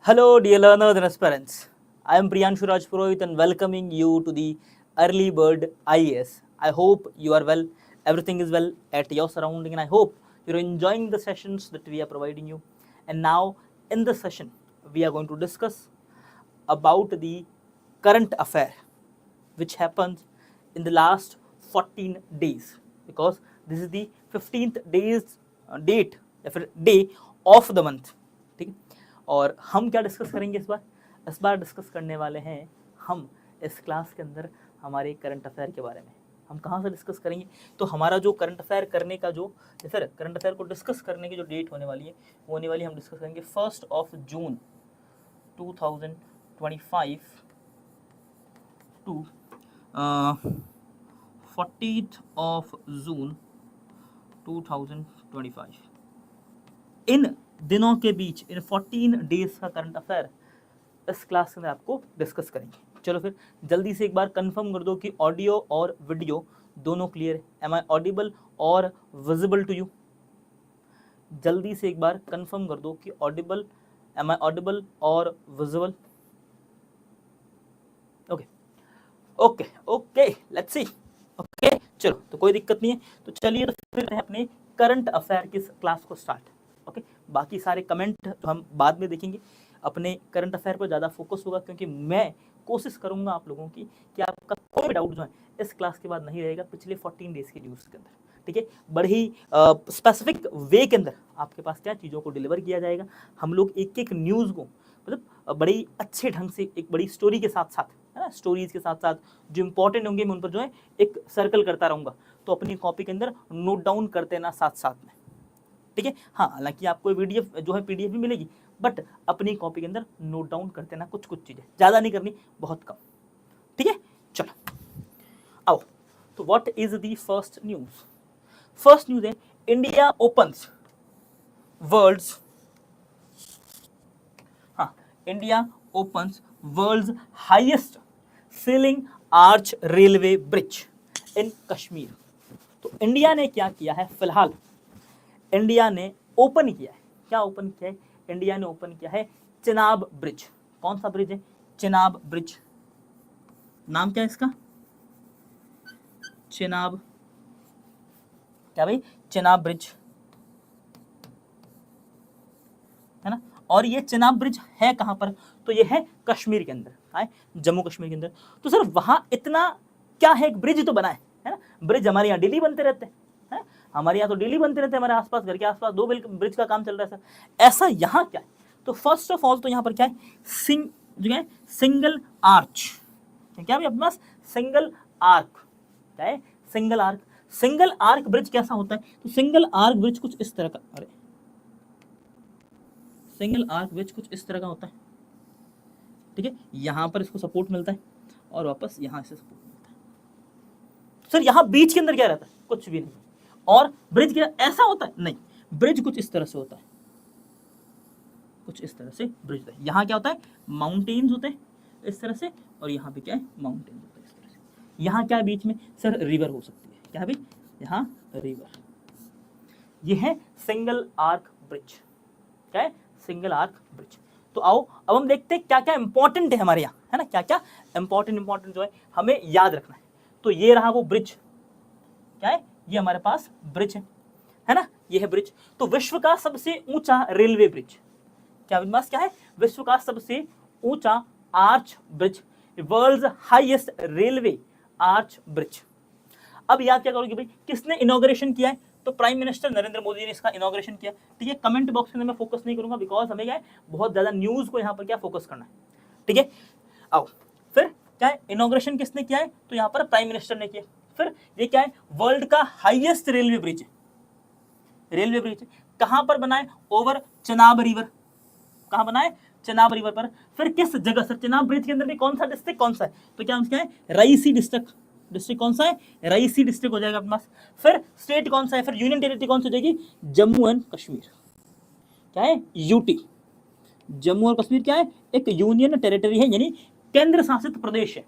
Hello, dear learners and aspirants. I am Priyanshu Rajpurohit and welcoming you to the Early Bird IAS. I hope you are well, everything is well at your surrounding, and I hope you're enjoying the sessions that we are providing you. And now, in this session, we are going to discuss about the current affair which happens in the last 14 days, because this is the 15th date या फिर day of the month. ठीक है, और हम क्या discuss करेंगे इस बार discuss करने वाले हैं हम इस क्लास के अंदर हमारे करंट अफेयर के बारे में. हम कहाँ से डिस्कस करेंगे, तो हमारा जो करंट अफेयर करने का जो या फिर करंट अफेयर को डिस्कस करने की जो डेट होने वाली है वो होने वाली हम डिस्कस करेंगे 1 जून 2025 टू 40th जून 2025. इन दिनों के बीच इन 14 डेज का करंट अफेयर इस क्लास के अंदर आपको डिस्कस करेंगे. चलो फिर जल्दी से एक बार कंफर्म कर दो कि ऑडियो और वीडियो दोनों क्लियर है. एम आई ऑडिबल और विजिबल टू यू? जल्दी से एक बार कंफर्म कर दो कि एम आई ऑडिबल और visible? Okay okay let's see. Okay चलो, तो कोई दिक्कत नहीं है. तो चलिए तो फिर अपने करंट अफेयर की क्लास को स्टार्ट. ओके, बाकी सारे कमेंट तो हम बाद में देखेंगे. अपने करंट अफेयर पर ज़्यादा फोकस होगा, क्योंकि मैं कोशिश करूंगा आप लोगों की कि आपका कोई भी डाउट जो है इस क्लास के बाद नहीं रहेगा पिछले 14 डेज की न्यूज़ के अंदर. ठीक है, बड़े ही स्पेसिफिक वे के अंदर आपके पास क्या चीज़ों को डिलीवर किया जाएगा. हम लोग एक एक न्यूज़ को मतलब बड़े ही अच्छे ढंग से एक बड़ी स्टोरी के साथ साथ, है ना, स्टोरीज के साथ साथ जो इंपॉर्टेंट होंगे मैं उन पर जो है एक सर्कल करता रहूँगा. तो अपनी कॉपी के अंदर नोट डाउन करते ना साथ साथ में. ठीक है, हाँ, हालांकि आपको वीडियो जो है पीडीएफ भी मिलेगी, बट अपनी कॉपी के अंदर नोट डाउन करते ना कुछ चीज़ें, ज़्यादा नहीं करनी, बहुत कम. ठीक है, चलो आओ. तो what is the first news? First news है India opens world's India opens world's highest single arch railway bridge in Kashmir. तो इंडिया ने क्या किया है, फिलहाल इंडिया ने ओपन किया है. क्या ओपन किया है? इंडिया ने ओपन किया है चिनाब ब्रिज. कौन सा ब्रिज है? चिनाब ब्रिज. नाम क्या है इसका? चिनाब. क्या भाई? चिनाब ब्रिज, है ना. और ये चिनाब ब्रिज है कहां पर? तो ये है कश्मीर के अंदर, है जम्मू कश्मीर के अंदर. तो सर वहां इतना क्या है, एक ब्रिज तो बना है ना. ब्रिज हमारे यहाँ डेली बनते रहते हैं, हमारे यहाँ तो डेली बनते रहते हैं, हमारे आसपास घर के आसपास 2 ब्रिज का काम चल रहा है सर. ऐसा यहाँ क्या है? तो फर्स्ट ऑफ ऑल तो यहाँ पर क्या है, सिंगल आर्च. क्या भाई अपने पास सिंगल आर्क? क्या है? Single arc. Single arch bridge कैसा होता है? तो सिंगल आर्क ब्रिज कुछ इस तरह का, अरे सिंगल आर्क ब्रिज कुछ इस तरह का होता है. ठीक है, यहां पर इसको सपोर्ट मिलता है और वापस यहां से सपोर्ट मिलता है. सर यहां बीच के अंदर क्या रहता है? कुछ भी नहीं. और ब्रिज क्या ऐसा होता है? नहीं, ब्रिज कुछ इस तरह से होता है, कुछ इस तरह से ब्रिज होता है. यहाँ क्या होता है? माउंटेन्स होते हैं इस तरह से, और यहाँ पे क्या है? माउंटेन्स होते हैं इस तरह से. यहाँ क्या है बीच में? सर रिवर हो सकती है. क्या है भाई? यहाँ रिवर. ये है सिंगल आर्क ब्रिज. क्या है? Single arch bridge. तो आओ अब हम देखते हैं क्या क्या इंपॉर्टेंट है हमारे यहाँ, है ना, क्या क्या इंपॉर्टेंट जो है हमें याद रखना है. तो ये रहा वो ब्रिज. क्या है? ये हमारे पास ब्रिज है ना, ये है ब्रिज. तो विश्व का सबसे ऊंचा रेलवे ब्रिज. क्या हमारे पास क्या है? विश्व का सबसे ऊंचा arch bridge, world's highest railway arch bridge. अब याद क्या करोगे भाई, किसने इनॉग्रेशन किया है? तो प्राइम मिनिस्टर नरेंद्र मोदी ने इसका इनॉग्रेशन किया. ठीक है, कमेंट बॉक्स के अंदर मैं फोकस नहीं करूंगा, बिकॉज हमें क्या है, बहुत ज्यादा न्यूज को यहाँ पर क्या फोकस करना है. ठीक है, आओ फिर क्या है, इनॉग्रेशन किसने किया है? तो यहाँ पर प्राइम मिनिस्टर ने किया. फिर ये क्या है? वर्ल्ड का हाईएस्ट रेलवे ब्रिज है. रेलवे ब्रिज कहां पर बना है? Over Chenab river. कहां बना है? चिनाब रिवर पर. फिर किस जगह? सर चिनाब ब्रिज के अंदर भी कौन सा डिस्ट्रिक्ट कौन सा है? तो क्या है? रायसी डिस्ट्रिक्ट. डिस्ट्रिक्ट कौन सा है? रायसी डिस्ट्रिक्ट हो जाएगा अपने पास. फिर स्टेट कौन सा है? फिर यूनियन टेरिटरी कौन सी हो जाएगी? जम्मू एंड कश्मीर. क्या है? यूटी. जम्मू और कश्मीर क्या है? एक यूनियन टेरिटरी है, यानी केंद्र शासित प्रदेश है.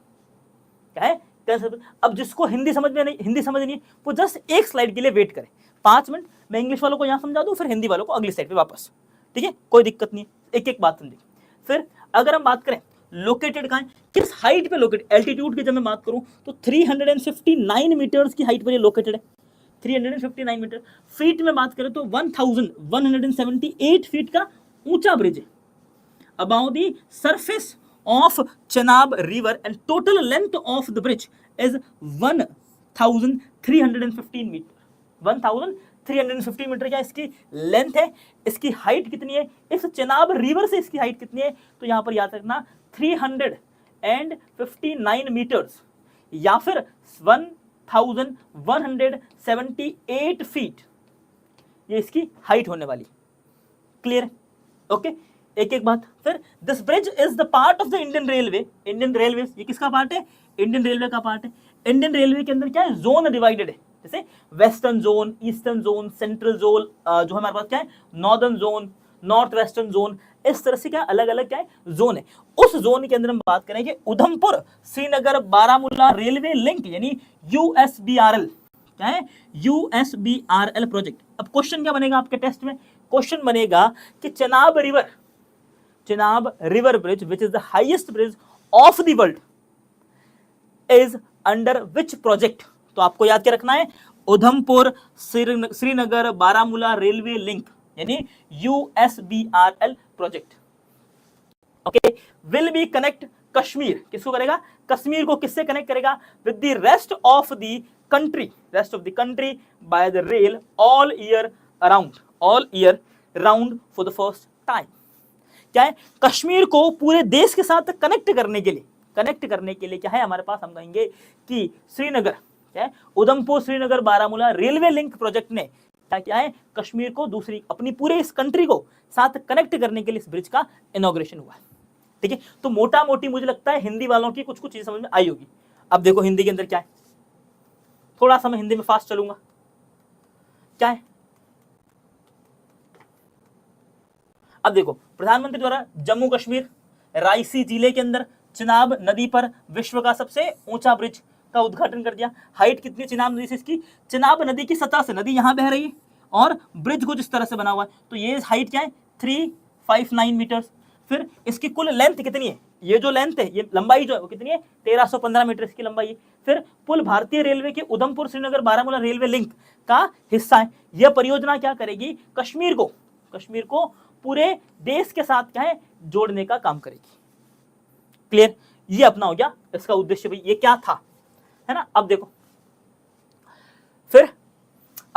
क्या है? अब जिसको हिंदी समझ नहीं है वो जस्ट एक स्लाइड के लिए वेट करे, 5 मिनट. मैं इंग्लिश वालों को यहाँ समझा दूं, फिर हिंदी वालों को अगली स्लाइड पे वापस. ठीक है, कोई दिक्कत नहीं है, एक एक बात समझिए. फिर अगर हम बात करें लोकेटेड कहाँ है, किस हाइट पे लोकेटेड, एल्टीट्यूड की जब मैं बात करूं तो 359 मीटर्स की हाइट पर ये लोकेटेड है, 359 मीटर। फीट में बात करें तो 1178 फीट का ऊंचा ब्रिज है about the surface of Chenab river and total length of the bridge is 1315 metre. 1315 metre क्या इसकी लेंथ है, इसकी हाइट कितनी है, इस चेनाब रिवर से इसकी हाइट कितनी है, तो यहां पर याद रखना 359 मीटर्स या फिर 1178 फीट, ये इसकी हाइट होने वाली। क्लियर? ओके, एक एक बात। फिर this bridge is the part of the Indian railway. Indian railway ये किसका पार्ट है, इंडियन रेलवे का पार्ट है। इंडियन रेलवे के अंदर क्या है, जोन डिवाइडेड है, जैसे western zone, eastern zone, central zone, जो हमारे पास क्या है northern zone, north western zone, इस तरह से क्या अलग अलग क्या है जोन है। उस जोन के अंदर हम बात करेंगे उधमपुर श्रीनगर बारामूला रेलवे लिंक यानी यूएसबीआरएल, क्या है यूएसबीआरएल प्रोजेक्ट। अब क्वेश्चन क्या बनेगा आपके टेस्ट में, क्वेश्चन बनेगा कि Chenab river bridge which is the highest bridge of the world is under which project. तो आपको याद क्या रखना है, उधमपुर श्रीनगर बारामूला रेलवे लिंक यानी USBRL project. Okay, will be connect Kashmir, किसको करेगा, कश्मीर को किससे कनेक्ट करेगा, with the rest of the country by the rail all year round for the first time. क्या है, कश्मीर को पूरे देश के साथ कनेक्ट करने के लिए क्या है हमारे पास, हम कहेंगे कि श्रीनगर, क्या है Udhampur Srinagar Baramulla railway link project ने क्या है कश्मीर को दूसरी अपनी पूरे इस कंट्री को साथ कनेक्ट करने के लिए इस ब्रिज का इनॉग्रेशन हुआ। ठीक है, तो मोटा मोटी मुझे लगता है हिंदी वालों की कुछ चीज समझ में आई होगी। अब देखो हिंदी के अंदर क्या है, थोड़ा सा मैं हिंदी में फास्ट चलूंगा। क्या है, अब देखो प्रधानमंत्री द्वारा जम्मू कश्मीर रायसी जिले के अंदर चिनाब नदी पर विश्व का सबसे ऊंचा ब्रिज का उद्घाटन कर दिया। हाइट कितनी चिनाब नदी से इसकी, चिनाब नदी की सतह से, नदी यहां बह रही है और ब्रिज कुछ इस तरह से बना हुआ है, तो ये हाइट क्या है 359 मीटर्स। फिर इसकी कुल लेंथ कितनी है, ये जो लेंथ है, ये लंबाई जो है वो कितनी है 1315 मीटर इसकी लंबाई है। फिर पुल भारतीय रेलवे के उधमपुर श्रीनगर बारामूला रेलवे लिंक का हिस्सा है। यह परियोजना क्या करेगी, कश्मीर को पूरे देश के साथ क्या है जोड़ने का काम करेगी। क्लियर, ये अपना हो गया इसका उद्देश्य भाई, ये क्या था, है ना। अब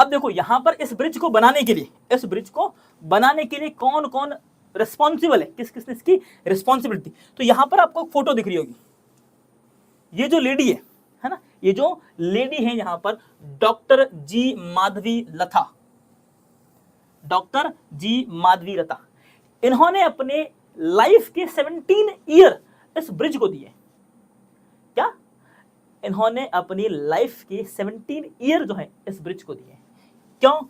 देखो यहां पर इस ब्रिज को बनाने के लिए कौन कौन रिस्पॉन्सिबल है, किस किसने इसकी रिस्पॉन्सिबिलिटी। तो यहां पर आपको फोटो दिख रही होगी, ये जो लेडी है ना, ये जो लेडी है यहां पर डॉक्टर जी माधवी लता, इन्होंने अपने लाइफ के 17 ईयर इस ब्रिज को दिए। क्या, इन्होंने अपनी लाइफ के 17 ईयर जो है इस ब्रिज को दिए। क्यों,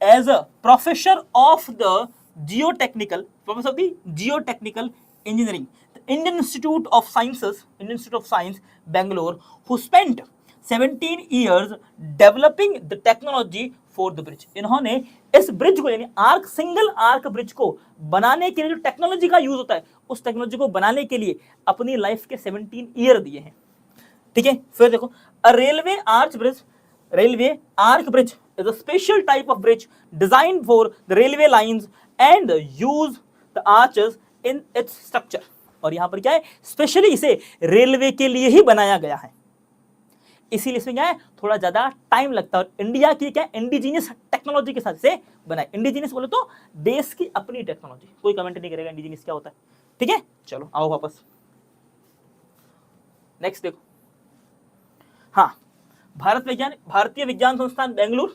as a professor of the geotechnical engineering Indian Institute of Science Bangalore, who spent 17 years developing the technology for the bridge. इन्होंने इस ब्रिज को यानी सिंगल आर्क ब्रिज को बनाने के लिए जो टेक्नोलॉजी का यूज होता है, उस टेक्नोलॉजी को बनाने के लिए अपनी लाइफ के 17 ईयर दिए हैं। ठीक है, फिर देखो a railway arch bridge is a special type of bridge designed for the railway lines and use the arches in its structure। और यहां पर क्या है, स्पेशली इसे रेलवे के लिए ही बनाया गया है, इसीलिए इसमें क्या है थोड़ा ज्यादा टाइम लगता है। और इंडिया की क्या इंडिजीनियस टेक्नोलॉजी के साथ इसे बनाए। इंडिजीनियस बोले तो देश की अपनी टेक्नोलॉजी, कोई कमेंट नहीं करेगा इंडिजीनियस क्या होता है। ठीक है, चलो आओ वापस नेक्स्ट देखो। हाँ, भारतीय विज्ञान संस्थान बेंगलुरु,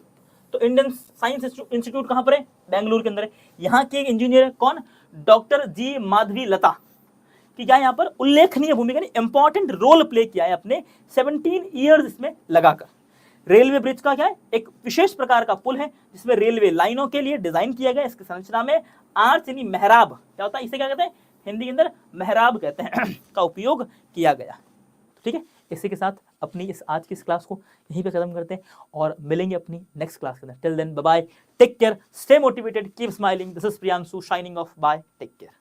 तो इंडियन साइंस इंस्टीट्यूट कहां पर है, बेंगलुरु के अंदर है। यहाँ की एक इंजीनियर है कौन, डॉक्टर जी माधवी लता, कि क्या यहाँ पर उल्लेखनीय भूमिका इंपॉर्टेंट रोल प्ले किया है अपने 17 ईयर्स इसमें लगाकर। रेलवे ब्रिज का क्या है, एक विशेष प्रकार का पुल है जिसमें रेलवे लाइनों के लिए डिजाइन किया गया। इसकी संरचना में आर्च यानी मेहराब, क्या होता है इसे क्या कहते हैं हिंदी के अंदर मेहराब कहते हैं का उपयोग किया गया। ठीक है, इसी के साथ अपनी इस आज की इस क्लास को यहीं पे खत्म करते हैं और मिलेंगे अपनी नेक्स्ट क्लास के अंदर। Till then bye bye, take care, stay motivated, keep smiling. This is Priyanshu signing off, bye, take care.